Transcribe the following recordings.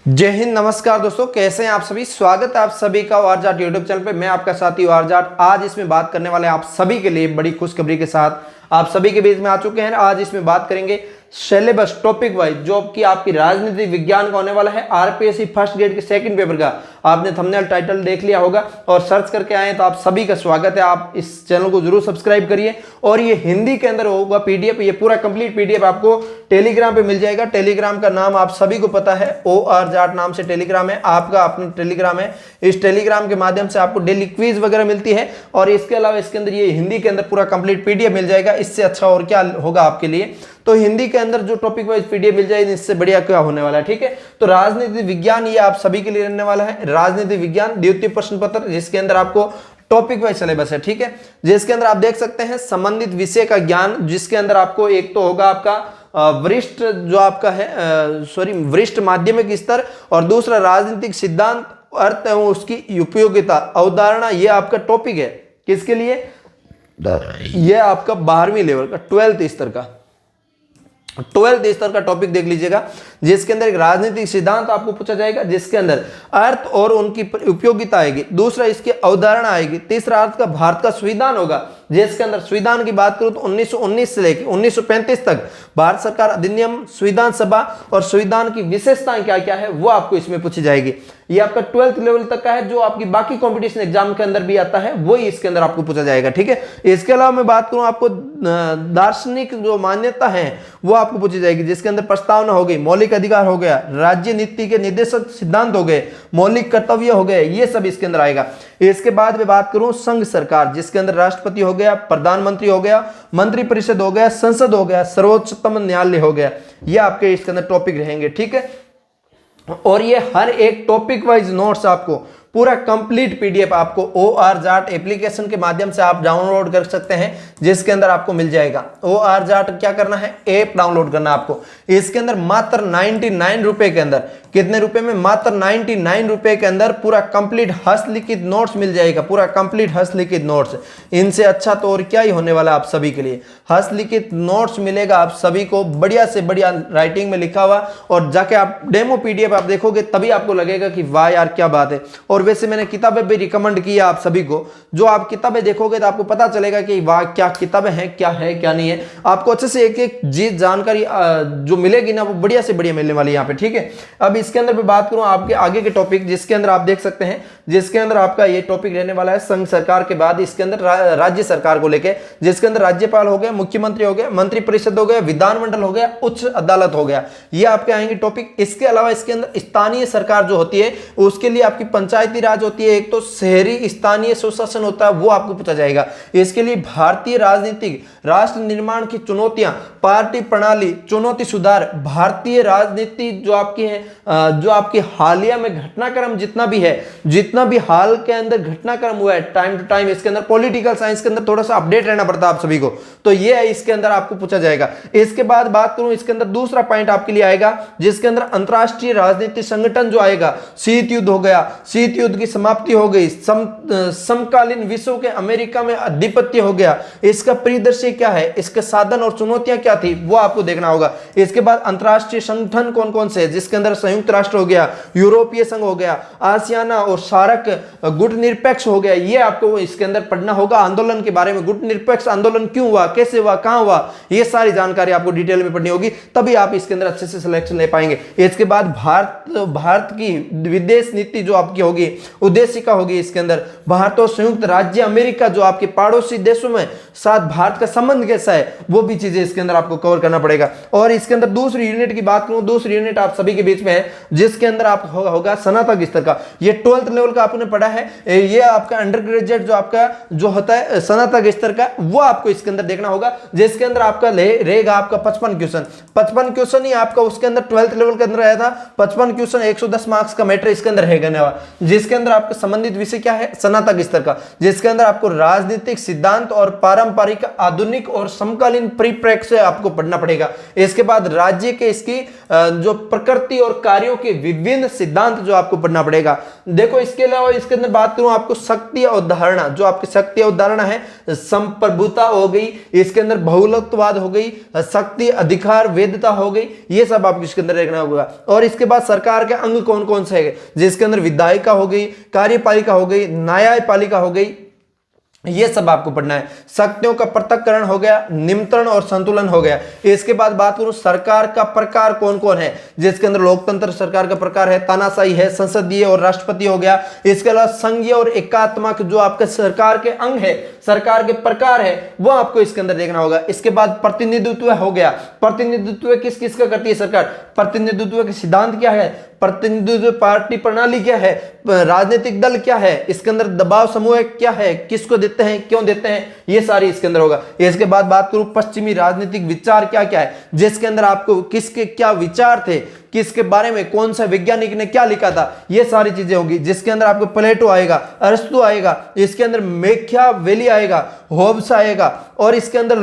जय हिंद, नमस्कार दोस्तों, कैसे हैं आप सभी। स्वागत है आप सभी का वार जाट यूट्यूब चैनल पे। मैं आपका साथी वार जाट। आज इसमें बात करने वाले आप सभी के लिए बड़ी खुशखबरी के साथ आप सभी के बीच में आ चुके हैं। आज इसमें बात करेंगे सिलेबस टॉपिक वाइज जो कि आपकी राजनीति विज्ञान का होने वाला है। आरपीएससी फर्स्ट ग्रेड के सेकंड पेपर का आपने थंबनेल टाइटल देख लिया होगा और सर्च करके आए तो आप सभी का स्वागत है। आप इस चैनल को जरूर सब्सक्राइब करिए और ये हिंदी के अंदर होगा पीडीएफ। ये पूरा कंप्लीट पीडीएफ आपको टेलीग्राम पे मिल जाएगा। टेलीग्राम का नाम आप सभी को पता है, OR जाट नाम से टेलीग्राम है, आपका अपना टेलीग्राम है। इस टेलीग्राम के माध्यम से आपको डेली क्विज वगैरह मिलती है और इसके अलावा इसके अंदर ये हिंदी के अंदर पूरा कंप्लीट पीडीएफ मिल जाएगा। इससे अच्छा और क्या होगा आपके लिए। तो हिंदी के अंदर जो टॉपिक वाइज पीडीएफ मिल जाएगी, इससे बढ़िया क्या होने वाला है। ठीक है, तो राजनीति विज्ञान ये आप सभी के लिए रहने वाला है। राजनीति विज्ञान द्वितीय प्रश्न पत्र जिसके अंदर आपको टॉपिक वाइज सिलेबस है। ठीक है, जिसके अंदर आप देख सकते हैं संबंधित विषय का ज्ञान, जिसके अंदर आपको एक तो होगा आपका वरिष्ठ जो आपका है वरिष्ठ माध्यमिक स्तर, और दूसरा राजनीतिक सिद्धांत, अर्थ एवं उसकी उपयोगिता, अवधारणा। ये आपका टॉपिक है किसके लिए, ये आपका 12वीं लेवल का 12th स्तर का 12th स्तर का टॉपिक देख लीजिएगा, जिसके अंदर एक राजनीतिक सिद्धांत आपको पूछा जाएगा, जिसके अंदर अर्थ और उनकी उपयोगिता आएगी, दूसरा इसकी अवधारणा आएगी, तीसरा अर्थ का भारत का संविधान होगा, जिसके अंदर संविधान की बात करूं तो 1919 से लेकर 1935 तक भारत सरकार अधिनियम, संविधान सभा और संविधान की विशेषताएं क्या क्या है वो आपको इसमें पूछी जाएगी। ये आपका 12th लेवल तक का है, जो आपकी बाकी कंपटीशन एग्जाम के अंदर भी आता है वही इसके अंदर आपको पूछा जाएगा। ठीक है, इसके अलावा मैं बात करूं आपको दार्शनिक जो मान्यता है वो आपको पूछी जाएगी, जिसके अंदर प्रस्तावना हो गई, मौलिक अधिकार हो गया, राज्य नीति के निर्देशक सिद्धांत हो गए, मौलिक कर्तव्य हो गए, ये सब इसके अंदर आएगा। इसके बाद मैं बात करूं संघ सरकार, जिसके अंदर राष्ट्रपति हो गया, प्रधानमंत्री हो गया, मंत्रिपरिषद हो गया, संसद हो गया, सर्वोच्चतम न्यायालय हो गया, ये आपके इसके अंदर टॉपिक रहेंगे। ठीक है, और ये हर एक टॉपिक वाइज नोट्स आपको पूरा कंप्लीट पीडीएफ आपको OR जाट एप्लीकेशन के माध्यम से आप डाउनलोड कर सकते हैं, जिसके अंदर आपको मिल जाएगा। OR जाट क्या करना है, ऐप डाउनलोड करना है आपको। इसके अंदर मात्र 99 रुपए के अंदर, कितने रुपए में, मात्र 99 रुपए के अंदर पूरा कंप्लीट हस्तलिखित नोट्स मिल जाएगा, पूरा कंप्लीट हस्तलिखित नोट्स। इनसे अच्छा तो और क्या ही होने वाला आप सभी के लिए। हस्तलिखित नोट्स मिलेगा आप सभी को, बढ़िया से बढ़िया राइटिंग में लिखा हुआ, और जाके आप डेमो पीडीएफ आप देखोगे तभी आपको लगेगा कि वाह यार क्या बात है। और वैसे मैंने किताबें भी रिकमेंड की है आप सभी को, जो आप किताबें देखोगे तो आपको पता चलेगा कि वाह क्या किताबें हैं, क्या है क्या नहीं है। आपको अच्छे से एक एक चीज जानकारी जो मिलेगी ना वो बढ़िया से बढ़िया मिलने वाली है यहाँ पे। ठीक है, अब इसके अंदर भी बात करूं आपके आगे के टॉपिक, जिसके अंदर आप देख सकते हैं, जिसके अंदर आपका ये टॉपिक रहने वाला है संघ सरकार के बाद इसके अंदर राज्य सरकार को लेके, जिसके अंदर राज्यपाल हो गया, मुख्यमंत्री हो गया, मंत्रिपरिषद हो गया, विधानमंडल हो गया, उच्च अदालत हो गया, ये आपके आएंगे टॉपिक। इसके अलावा इसके अंदर स्थानीय सरकार जो होती है उसके लिए आपकी पंचायती राज होती है, एक तो शहरी स्थानीय सुशासन होता है, वो आपको पूछा जाएगा। इसके लिए भारतीय राजनीतिक राष्ट्र निर्माण की चुनौतियां, पार्टी प्रणाली, चुनौती सुधार, भारतीय राजनीति जो आपकी है, जो आपकी हालिया में घटनाक्रम जितना भी हाल के अंदर घटनाक्रम हुआ है टाइम टू टाइम, इसके अंदर पॉलिटिकल साइंस के अंदर थोड़ा सा अपडेट रहना पड़ता है आप सभी को, तो ये है इसके अंदर आपको पूछा जाएगा। इसके बाद बात करूं इसके अंदर दूसरा पॉइंट आपके लिए आएगा, जिसके अंदर अंतरराष्ट्रीय राजनीतिक संगठन जो आएगा, शीत युद्ध हो गया, शीत युद्ध की समाप्ति हो गई, समकालीन विश्व के अमेरिका में अधिपत्य हो गया, इसका परिदृश्य क्या है, इसके साधन और चुनौतियां क्या थी वो आपको देखना होगा। इसके बाद अंतरराष्ट्रीय संगठन कौन कौन से, जिसके अंदर संयुक्त राष्ट्र हो गया, यूरोपीय संघ हो गया, आसियाना और सार्क, गुट निरपेक्ष हो गया, ये आपको इसके अंदर पढ़ना होगा। आंदोलन के बारे में, गुट निरपेक्ष आंदोलन क्यों हुआ, कैसे हुआ, कहां हुआ, ये सारी जानकारी आपको डिटेल में पढ़नी होगी, तभी आप इसके अंदर अच्छे से सिलेक्शन ले पाएंगे। इसके बाद भारत की विदेश नीति जो आपकी होगी, उद्देशिका होगी, इसके अंदर भारत और संयुक्त राज्य अमेरिका जो आपके पड़ोसी देशों में साथ भारत का संबंध कैसा है, वो भी चीजें इसके अंदर आपको कवर करना पड़ेगा। और इसके अंदर दूसरी यूनिट की बात करूं, दूसरी यूनिट आप सभी के बीच में है, जिसके अंदर आप होगा स्नातक स्तर का। ये 12th लेवल का आपने पढ़ा है, ये आपका अंडर ग्रेजुएट जो आपका जो होता है स्नातक स्तर का, वो आपको इसके अंदर देखना होगा, जिसके अंदर आपका रहेगा आपका 55 क्वेश्चन ही आपका उसके अंदर 12th लेवल के अंदर आया था। 55 क्वेश्चन 110 मार्क्स का मैटर इसके अंदर रहेगा, जिसके अंदर आपका संबंधित विषय क्या है, स्नातक स्तर का, जिसके अंदर आपको राजनीतिक सिद्धांत और पारंपरिक, आधुनिक और समकालीन परिप्रेक्ष्य आपको पढ़ना पड़ेगा। इसके बाद राज्य के इसकी जो प्रकृति और कार्यों के विभिन्न सिद्धांत जो आपको पढ़ना पड़ेगा। देखो इसके अलावा इसके अंदर बात करूं आपको शक्ति अवधारणा, जो आपकी शक्ति अवधारणा है, संप्रभुता हो गई, इसके अंदर बहुलत्ववाद हो गई, शक्ति अधिकार वेदता हो गई, ये सब आपको इसके अंदर देखना होगा। और इसके बाद सरकार के अंग कौन कौन से है, जिसके अंदर विधायिका हो गई, कार्यपालिका हो गई, न्यायपालिका हो गई, ये सब आपको पढ़ना है। शक्तियों का पृथक्करण हो गया, नियंत्रण और संतुलन हो गया। इसके बाद बात करूं सरकार का प्रकार कौन कौन है, जिसके अंदर लोकतंत्र सरकार का प्रकार है, तानाशाही है, संसदीय और राष्ट्रपति हो गया। इसके अलावा संघीय और एकात्मक जो आपके सरकार के अंग है, सरकार के प्रकार है, वो आपको इसके अंदर देखना होगा। इसके बाद प्रतिनिधित्व हो गया, प्रतिनिधित्व किस किस का करती है सरकार, प्रतिनिधित्व के सिद्धांत क्या है, प्रतिनिधित्व पार्टी प्रणाली क्या है, राजनीतिक दल क्या है, इसके अंदर दबाव समूह क्या है, किसको देते हैं, क्यों देते हैं, ये सारी इसके अंदर होगा। इसके बाद बात करूं पश्चिमी राजनीतिक विचार क्या क्या है, जिसके अंदर आपको किसके क्या विचार थे, किसके बारे में कौन सा वैज्ञानिक ने क्या लिखा था, ये सारी चीजें होंगी। जिसके अंदर आपको प्लेटो आएगा, अरस्तु आएगा, इसके अंदर मैकियावेली आएगा, होब्स आएगा, और इसके अंदर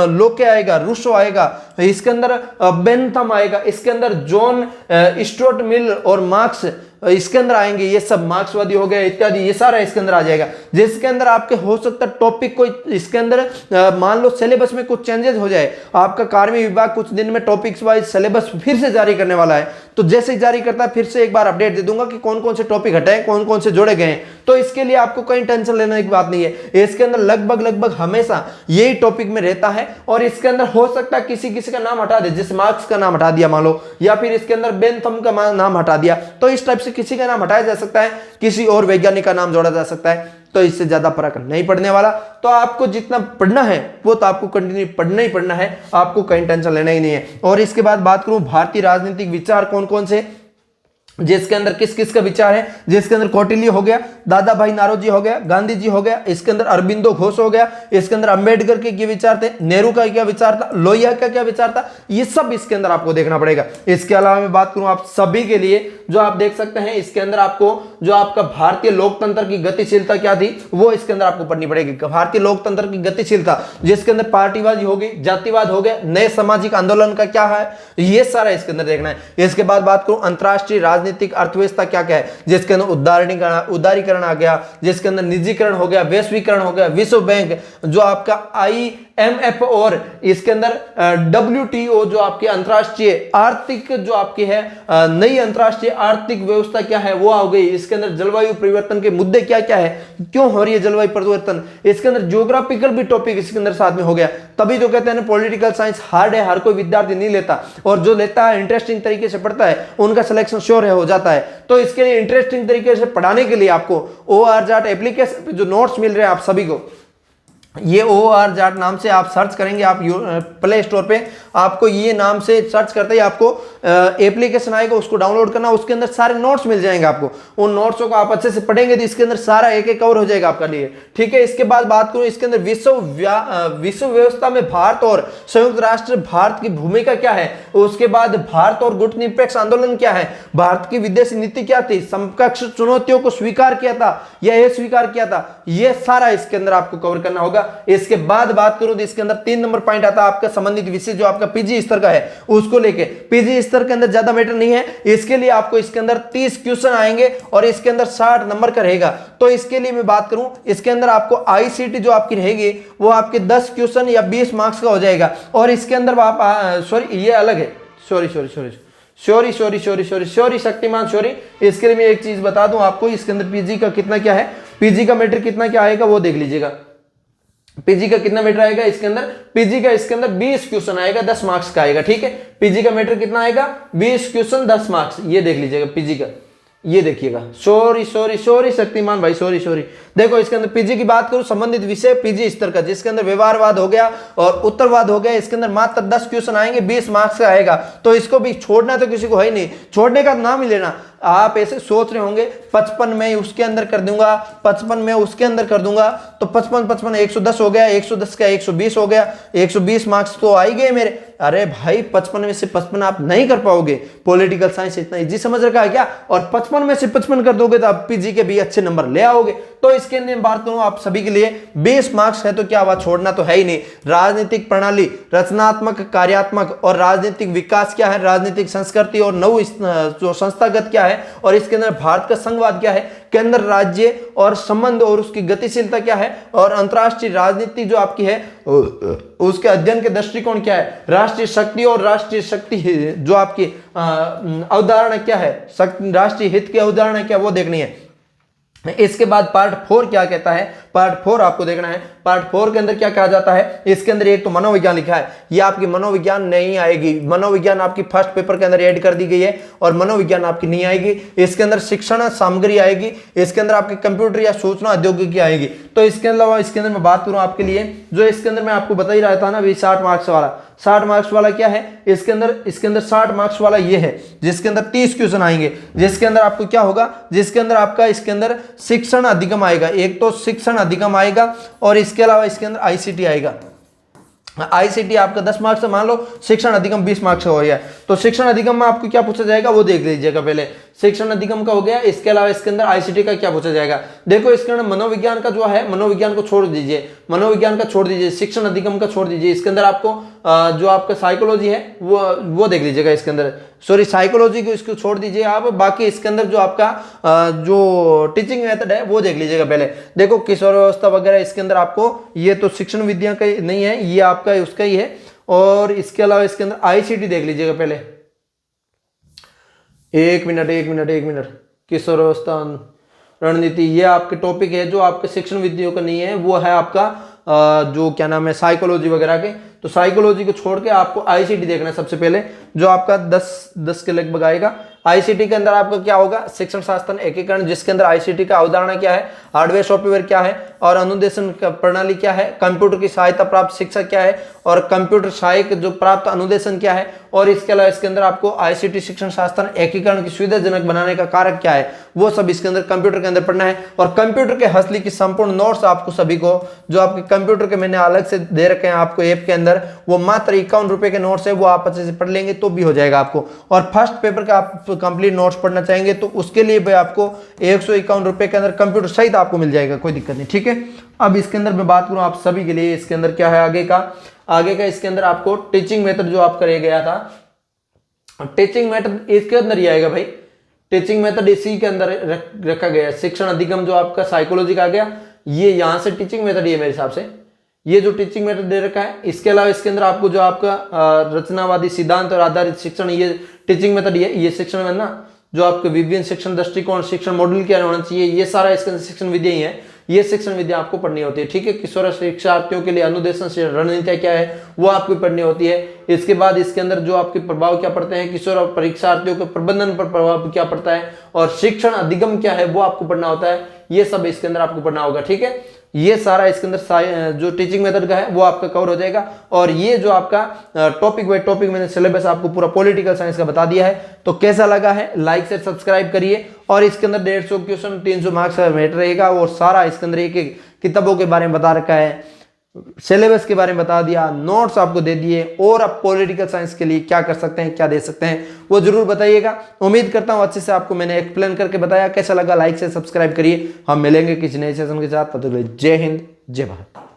लोके आएगा, रूसो आएगा, इसके अंदर बेंथम आएगा, इसके अंदर जॉन स्टुअर्ट मिल और मार्क्स इसके अंदर आएंगे, ये सब मार्क्सवादी हो गए इत्यादि, ये सारा इसके अंदर आ जाएगा। जिसके अंदर आपके हो सकता है टॉपिक कोई इसके अंदर मान लो सिलेबस में कुछ चेंजेस हो जाए, आपका कार्मिक विभाग कुछ दिन में टॉपिक्स वाइज सिलेबस फिर से जारी करने वाला है, तो जैसे ही जारी करता है फिर से एक बार अपडेट दे दूंगा कि कौन कौन से टॉपिक हटाए, कौन कौन से जोड़े गए। तो इसके लिए आपको कोई टेंशन लेने की बात नहीं है। इसके अंदर लगभग हमेशा यही टॉपिक में रहता है, और इसके अंदर हो सकता है किसी किसी का नाम हटा दे, जैसे मार्क्स का नाम हटा दिया मान लो, या फिर इसके अंदर बेंथम का नाम हटा दिया, तो इस टाइप से किसी का नाम हटाया जा सकता है, किसी और वैज्ञानिक का नाम जोड़ा जा सकता है। तो इससे ज्यादा फर्क नहीं पड़ने वाला। तो आपको जितना पढ़ना है वो तो आपको कंटिन्यू पढ़ना ही पढ़ना है, आपको कहीं टेंशन लेना ही नहीं है। और इसके बाद बात करूं भारतीय राजनीतिक विचार कौन कौन से, जिसके अंदर किस किस का विचार है, जिसके अंदर कौटिल्य हो गया, दादा भाई नारोजी हो गया, गांधी जी हो गया, इसके अंदर अरबिंदो घोष हो गया, इसके अंदर अंबेडकर के क्या विचार थे, नेहरू का क्या विचार था, लोहिया का क्या विचार था, ये सब इसके अंदर आपको देखना पड़ेगा। इसके अलावा मैं बात करूं आप सभी के लिए, जो आप देख सकते हैं इसके अंदर आपको जो आपका भारतीय लोकतंत्र की गतिशीलता क्या थी वो इसके अंदर आपको पढ़नी पड़ेगी। भारतीय लोकतंत्र की गतिशीलता, जिसके अंदर पार्टीवाद हो गई, जातिवाद हो गया, नए सामाजिक आंदोलन का क्या है, ये सारा इसके अंदर देखना है। इसके बाद बात करूं अंतरराष्ट्रीय राजनीतिक अर्थव्यवस्था क्या क्या है, जिसके अंदर उदारीकरण आ गया, जिसके अंदर निजीकरण हो गया, वैश्वीकरण हो गया, विश्व बैंक, जो आपका IMF, और इसके अंदर WTO जो आपकी अंतरराष्ट्रीय आर्थिक जो आपकी है नई अंतरराष्ट्रीय आर्थिक व्यवस्था क्या है वो आ गई। इसके अंदर जलवायु परिवर्तन के मुद्दे क्या क्या है, क्यों हो रही है जलवायु परिवर्तन, इसके अंदर ज्योग्राफिकल भी टॉपिक इसके अंदर साथ में हो गया। तभी जो कहते हैं पॉलिटिकल साइंस हार्ड है, हर कोई विद्यार्थी नहीं लेता, और जो लेता है इंटरेस्टिंग तरीके से पढ़ता है उनका सिलेक्शन श्योर है हो जाता है। तो इसके लिए इंटरेस्टिंग तरीके से पढ़ाने के लिए आपको OR JAT एप्लीकेशन पे जो नोट्स मिल रहे हैं आप सभी को, ये OR JAT नाम से आप सर्च करेंगे, आप प्ले स्टोर पे आपको ये नाम से सर्च करते ही आपको एप्लीकेशन आएगा, उसको डाउनलोड करना, उसके अंदर सारे नोट्स मिल जाएंगे आपको। उन नोट्सों को आप अच्छे से पढ़ेंगे तो इसके अंदर सारा एक एक कवर हो जाएगा आपका लिए, ठीक है। इसके बाद बात करूं इसके अंदर विश्व व्यवस्था में भारत और संयुक्त राष्ट्र भारत की भूमिका क्या है, उसके बाद भारत और गुटनिरपेक्ष आंदोलन क्या है, भारत की विदेशी नीति क्या थी, समकक्ष चुनौतियों को स्वीकार किया था या अस्वीकार किया था, ये सारा इसके अंदर आपको कवर करना होगा। इसके बाद बात करूं तो इसके अंदर 3 नंबर पॉइंट आता है आपका संबंधित विषय जो आपका PG स्तर का है उसको लेके। PG स्तर के अंदर ज्यादा मैटर नहीं है, इसके लिए आपको इसके अंदर 30 क्वेश्चन आएंगे और इसके अंदर 60 नंबर का रहेगा। तो इसके लिए मैं बात करूं इसके अंदर आपको ICT जो आपकी रहेगी वो आपके 10 क्वेश्चन या 20 मार्क्स का हो जाएगा। और इसके अंदर आप सॉरी ये अलग है, सॉरी शक्तिमान सॉरी। इसके लिए मैं एक चीज बता दूं आपको, इसके अंदर PG का कितना क्या है, PG का मैटर कितना क्या आएगा वो देख लीजिएगा। PG का कितना मैटर आएगा इसके अंदर, PG का इसके अंदर 20 क्वेश्चन आएगा, 10 मार्क्स का आएगा, ठीक है। PG का मैटर कितना आएगा, 20 क्वेश्चन 10 मार्क्स, ये देख लीजिएगा PG का, ये देखिएगा। सॉरी शक्तिमान भाई, सॉरी। देखो इसके अंदर PG की बात करूं संबंधित विषय PG स्तर का, जिसके अंदर व्यवहारवाद हो गया और उत्तरवाद हो गया, इसके अंदर मात्र 10 क्वेश्चन आएंगे, 20 मार्क्स का आएगा। तो इसको भी छोड़ना तो किसी को है ही नहीं, छोड़ने का नाम ही लेना। आप ऐसे सोच रहे होंगे 55 में उसके अंदर कर दूंगा, 55 में उसके अंदर कर दूंगा, तो 55 55 110 हो गया, 110 का 120 हो गया, 120 मार्क्स तो आ ही गए मेरे। अरे भाई 55 में से 55 आप नहीं कर पाओगे, पॉलिटिकल साइंस इतना इजी समझ रखा है क्या? और 55 में से 55 कर दोगे तो आप पीजी के भी अच्छे नंबर ले आओगे। तो इसके लिए बात करूं आप सभी के लिए 20 मार्क्स है तो क्या बात छोड़ना तो है ही नहीं। राजनीतिक प्रणाली, रचनात्मक, कार्यात्मक और राजनीतिक विकास क्या है, राजनीतिक संस्कृति और नव जो संस्थागत क्या है, और इसके अंदर भारत का संघवाद क्या है, केंद्र राज्य और संबंध और उसकी गतिशीलता क्या है, और अंतरराष्ट्रीय राजनीति जो आपकी है उसके अध्ययन के दृष्टिकोण क्या है, राष्ट्रीय शक्ति और राष्ट्रीय शक्ति जो आपकी अवधारणा क्या है, राष्ट्रीय हित की अवधारणा क्या वो देखनी है। इसके बाद पार्ट 4 क्या कहता है, पार्ट 4 आपको देखना है। पार्ट 4 के अंदर क्या कहा जाता है, इसके अंदर एक तो मनोविज्ञान लिखा है, ये आपकी मनोविज्ञान नहीं आएगी, मनोविज्ञान आपकी फर्स्ट पेपर के अंदर ऐड कर दी गई है और मनोविज्ञान आपकी नहीं आएगी। इसके अंदर शिक्षण सामग्री आएगी, इसके अंदर आपकी कंप्यूटर या सूचना औद्योगिकी आएगी। तो इसके अलावा इसके अंदर मैं बात करूं आपके लिए, जो इसके अंदर मैं आपको बता ही रहा था ना, 60 मार्क्स वाला, 60 मार्क्स वाला क्या है इसके अंदर 60 मार्क्स वाला ये है जिसके अंदर 30 क्वेश्चन आएंगे, जिसके अंदर आपको क्या होगा, जिसके अंदर आपका इसके अंदर शिक्षण अधिगम आएगा, एक तो शिक्षण अधिगम आएगा और इसके अलावा इसके अंदर आईसीटी आएगा। आईसीटी आपका 10 मार्क्स से, मान लो शिक्षण अधिगम 20 मार्क्स हो गया, तो शिक्षण अधिगम में आपको क्या पूछा जाएगा वो देख लीजिएगा। पहले शिक्षण अधिगम का हो गया, इसके अलावा इसके अंदर आईसीटी का क्या पूछा जाएगा। देखो इसके अंदर मनोविज्ञान का जो है, मनोविज्ञान को छोड़ दीजिए, मनोविज्ञान का छोड़ दीजिए, शिक्षण अधिगम का छोड़ दीजिए, इसके अंदर आपको जो आपका साइकोलॉजी है वो देख लीजिएगा। इसके अंदर सॉरी साइकोलॉजी को इसको छोड़ दीजिए आप, बाकी इसके अंदर जो आपका जो टीचिंग मेथड है वो देख लीजिएगा। पहले देखो किशोरावस्था वगैरह, इसके अंदर आपको ये तो शिक्षण विद्या का नहीं है, ये आपका उसका ही है। और इसके अलावा इसके अंदर आईसीटी देख लीजिएगा। पहले एक मिनट, किशोरावस्था रणनीति, ये आपके टॉपिक है जो आपके शिक्षण विद्याओं का नहीं है, वो है आपका जो क्या नाम है साइकोलॉजी वगैरह के। तो साइकोलॉजी को छोड़ के आपको आईसीटी देखना है सबसे पहले, जो आपका 10 के लगभग आएगा। आईसीटी के अंदर आपका क्या होगा, शिक्षण शास्त्र एकीकरण, जिसके अंदर आईसीटी का अवधारणा क्या है, हार्डवेयर सॉफ्टवेयर क्या है, और अनुदेशन प्रणाली क्या है, कंप्यूटर की सहायता प्राप्त शिक्षा क्या है, और कंप्यूटर सहायक जो प्राप्त अनुदेशन क्या है, और इसके अलावा इसके अंदर आपको आईसीटी शिक्षण शास्त्र एकीकरण की सुविधाजनक बनाने का कारक क्या है, वो सब इसके अंदर कंप्यूटर के अंदर पढ़ना है। और कंप्यूटर के हसली की संपूर्ण नोट्स आपको सभी को, जो आपके कंप्यूटर के मैंने अलग से दे रखे हैं आपको ऐप के अंदर, वो मात्र 51 रुपए के नोट्स है, वो आप अच्छे से पढ़ लेंगे तो भी हो जाएगा आपको। और फर्स्ट पेपर का आप कंप्लीट नोट्स पढ़ना चाहेंगे तो उसके लिए भी आपको 151 रुपए के अंदर कंप्यूटर सहित आपको मिल जाएगा, कोई दिक्कत नहीं, ठीक है। अब इसके अंदर मैं बात करूं आप सभी के लिए, इसके अंदर क्या है आगे का इसके अंदर आपको टीचिंग मेथड जो आपका रह गया था, टीचिंग मेथड इसके अंदर ही आएगा भाई, टीचिंग मेथड इसी के अंदर रखा गया है। शिक्षण अधिगम जो आपका साइकोलॉजी का आ गया, ये यहां से टीचिंग मेथड ही है मेरे हिसाब से, ये जो टीचिंग मेथड दे रखा है। इसके अलावा इसके अंदर आपको जो आपका रचनावादी सिद्धांत और आधारित शिक्षण, ये टीचिंग मेथड ये शिक्षण में ना, जो आपके विभिन्न शिक्षण दृष्टिकोण, शिक्षण मॉडल क्या होना चाहिए, ये सारा इसके अंदर शिक्षण विद्या ही है, ये शिक्षण विद्या आपको पढ़नी होती है, ठीक है। किशोर शिक्षार्थियों के लिए अनुदेशन से रणनीतियां क्या है वो आपको पढ़नी होती है। इसके बाद इसके अंदर जो आपके प्रभाव क्या पड़ते हैं, किशोर परीक्षार्थियों के प्रबंधन पर प्रभाव क्या पड़ता है, और शिक्षण अधिगम क्या है वो आपको पढ़ना होता है, ये सब इसके अंदर आपको पढ़ना होगा, ठीक है। ये सारा इसके अंदर जो टीचिंग मेथड का है वो आपका कवर हो जाएगा। और ये जो आपका टॉपिक बाय टॉपिक मैंने सिलेबस आपको पूरा पॉलिटिकल साइंस का बता दिया है। तो कैसा लगा है, लाइक से सब्सक्राइब करिए। और इसके अंदर 150 क्वेश्चन 300 मार्क्स का मैटर रहेगा, और सारा इसके अंदर एक एक किताबों के बारे में बता रखा है, सिलेबस के बारे में बता दिया, नोट्स आपको दे दिए, और आप पॉलिटिकल साइंस के लिए क्या कर सकते हैं, क्या दे सकते हैं, वो जरूर बताइएगा। उम्मीद करता हूं अच्छे से आपको मैंने एक्सप्लेन करके बताया। कैसा लगा, लाइक से सब्सक्राइब करिए। हम मिलेंगे किसी नए सेशन के साथ, तब तक जय हिंद, जय भारत।